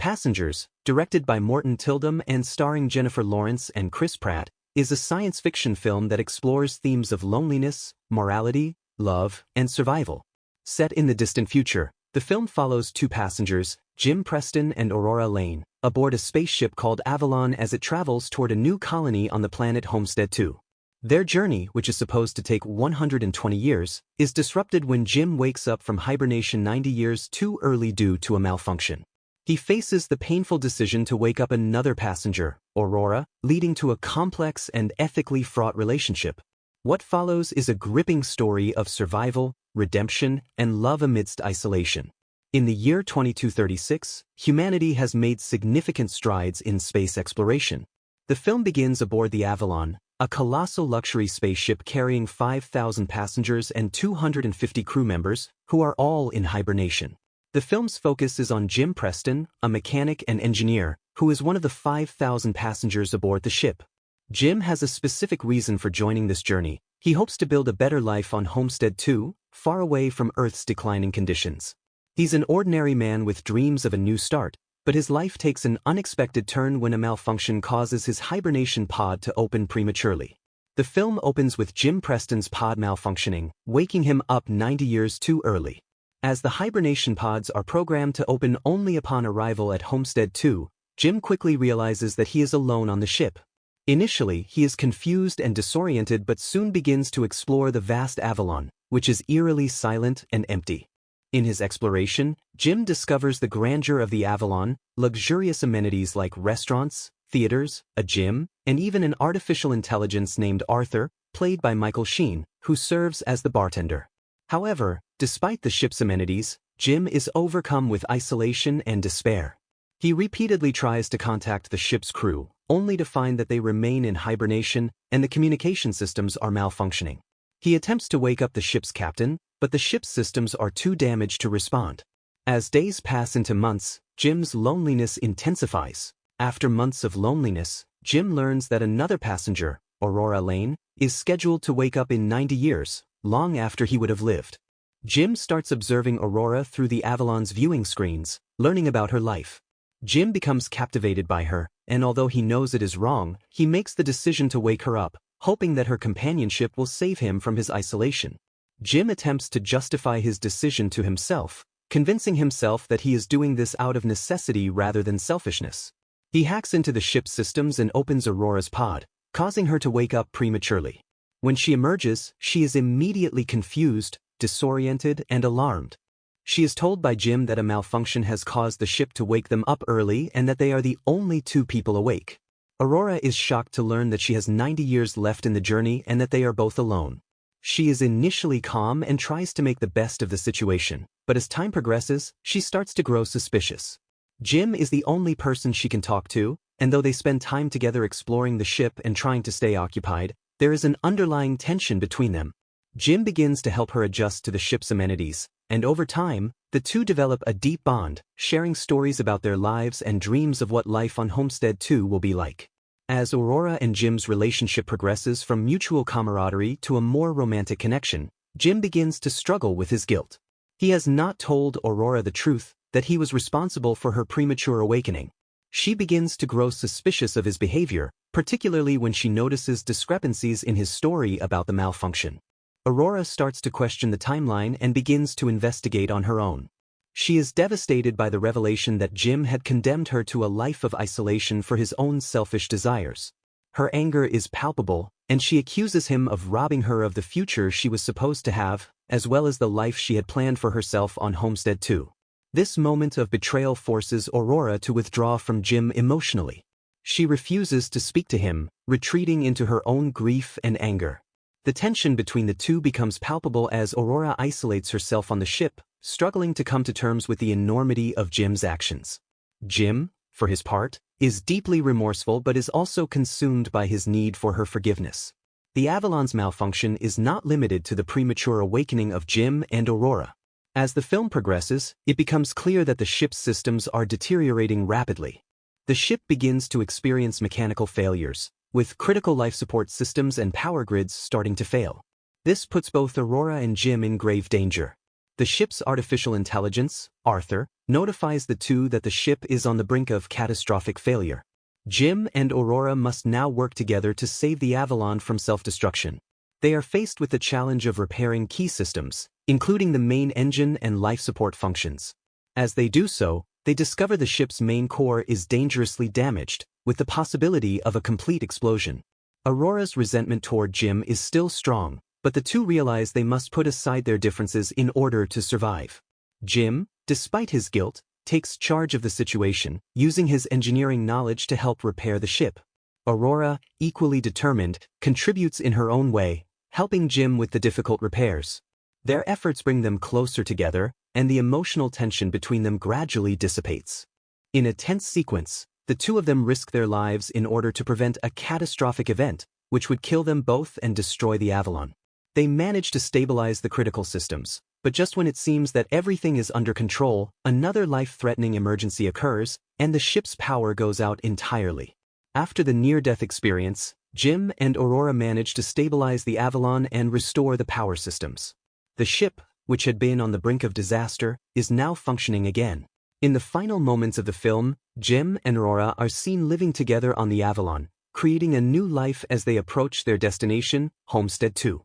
Passengers, directed by Morton Tildum and starring Jennifer Lawrence and Chris Pratt, is a science fiction film that explores themes of loneliness, morality, love, and survival. Set in the distant future, the film follows two passengers, Jim Preston and Aurora Lane, aboard a spaceship called Avalon as it travels toward a new colony on the planet Homestead II. Their journey, which is supposed to take 120 years, is disrupted when Jim wakes up from hibernation 90 years too early due to a malfunction. He faces the painful decision to wake up another passenger, Aurora, leading to a complex and ethically fraught relationship. What follows is a gripping story of survival, redemption, and love amidst isolation. In the year 2236, humanity has made significant strides in space exploration. The film begins aboard the Avalon, a colossal luxury spaceship carrying 5,000 passengers and 250 crew members, who are all in hibernation. The film's focus is on Jim Preston, a mechanic and engineer, who is one of the 5,000 passengers aboard the ship. Jim has a specific reason for joining this journey. He hopes to build a better life on Homestead II, far away from Earth's declining conditions. He's an ordinary man with dreams of a new start, but his life takes an unexpected turn when a malfunction causes his hibernation pod to open prematurely. The film opens with Jim Preston's pod malfunctioning, waking him up 90 years too early. As the hibernation pods are programmed to open only upon arrival at Homestead II, Jim quickly realizes that he is alone on the ship. Initially, he is confused and disoriented but soon begins to explore the vast Avalon, which is eerily silent and empty. In his exploration, Jim discovers the grandeur of the Avalon, luxurious amenities like restaurants, theaters, a gym, and even an artificial intelligence named Arthur, played by Michael Sheen, who serves as the bartender. However, despite the ship's amenities, Jim is overcome with isolation and despair. He repeatedly tries to contact the ship's crew, only to find that they remain in hibernation and the communication systems are malfunctioning. He attempts to wake up the ship's captain, but the ship's systems are too damaged to respond. As days pass into months, Jim's loneliness intensifies. After months of loneliness, Jim learns that another passenger, Aurora Lane, is scheduled to wake up in 90 years, long after he would have lived. Jim starts observing Aurora through the Avalon's viewing screens, learning about her life. Jim becomes captivated by her, and although he knows it is wrong, he makes the decision to wake her up, hoping that her companionship will save him from his isolation. Jim attempts to justify his decision to himself, convincing himself that he is doing this out of necessity rather than selfishness. He hacks into the ship's systems and opens Aurora's pod, causing her to wake up prematurely. When she emerges, she is immediately confused, disoriented, and alarmed. She is told by Jim that a malfunction has caused the ship to wake them up early and that they are the only two people awake. Aurora is shocked to learn that she has 90 years left in the journey and that they are both alone. She is initially calm and tries to make the best of the situation, but as time progresses, she starts to grow suspicious. Jim is the only person she can talk to, and though they spend time together exploring the ship and trying to stay occupied, there is an underlying tension between them. Jim begins to help her adjust to the ship's amenities, and over time, the two develop a deep bond, sharing stories about their lives and dreams of what life on Homestead II will be like. As Aurora and Jim's relationship progresses from mutual camaraderie to a more romantic connection, Jim begins to struggle with his guilt. He has not told Aurora the truth, that he was responsible for her premature awakening. She begins to grow suspicious of his behavior, particularly when she notices discrepancies in his story about the malfunction. Aurora starts to question the timeline and begins to investigate on her own. She is devastated by the revelation that Jim had condemned her to a life of isolation for his own selfish desires. Her anger is palpable, and she accuses him of robbing her of the future she was supposed to have, as well as the life she had planned for herself on Homestead II. This moment of betrayal forces Aurora to withdraw from Jim emotionally. She refuses to speak to him, retreating into her own grief and anger. The tension between the two becomes palpable as Aurora isolates herself on the ship, struggling to come to terms with the enormity of Jim's actions. Jim, for his part, is deeply remorseful but is also consumed by his need for her forgiveness. The Avalon's malfunction is not limited to the premature awakening of Jim and Aurora. As the film progresses, it becomes clear that the ship's systems are deteriorating rapidly. The ship begins to experience mechanical failures, with critical life support systems and power grids starting to fail. This puts both Aurora and Jim in grave danger. The ship's artificial intelligence, Arthur, notifies the two that the ship is on the brink of catastrophic failure. Jim and Aurora must now work together to save the Avalon from self-destruction. They are faced with the challenge of repairing key systems, including the main engine and life support functions. As they do so, they discover the ship's main core is dangerously damaged, with the possibility of a complete explosion. Aurora's resentment toward Jim is still strong, but the two realize they must put aside their differences in order to survive. Jim, despite his guilt, takes charge of the situation, using his engineering knowledge to help repair the ship. Aurora, equally determined, contributes in her own way, helping Jim with the difficult repairs. Their efforts bring them closer together, and the emotional tension between them gradually dissipates. In a tense sequence, the two of them risk their lives in order to prevent a catastrophic event, which would kill them both and destroy the Avalon. They manage to stabilize the critical systems, but just when it seems that everything is under control, another life-threatening emergency occurs, and the ship's power goes out entirely. After the near-death experience, Jim and Aurora manage to stabilize the Avalon and restore the power systems. The ship, which had been on the brink of disaster, is now functioning again. In the final moments of the film, Jim and Aurora are seen living together on the Avalon, creating a new life as they approach their destination, Homestead II.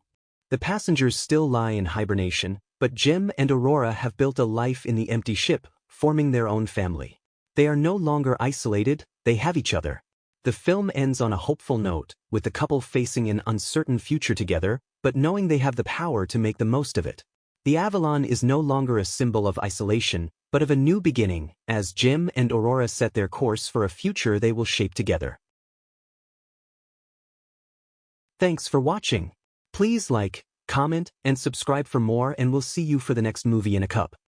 The passengers still lie in hibernation, but Jim and Aurora have built a life in the empty ship, forming their own family. They are no longer isolated, they have each other. The film ends on a hopeful note, with the couple facing an uncertain future together, but knowing they have the power to make the most of it. The Avalon is no longer a symbol of isolation, but of a new beginning, as Jim and Aurora set their course for a future they will shape together. Thanks for watching. Please like, comment, and subscribe for more, and we'll see you for the next movie in a cup.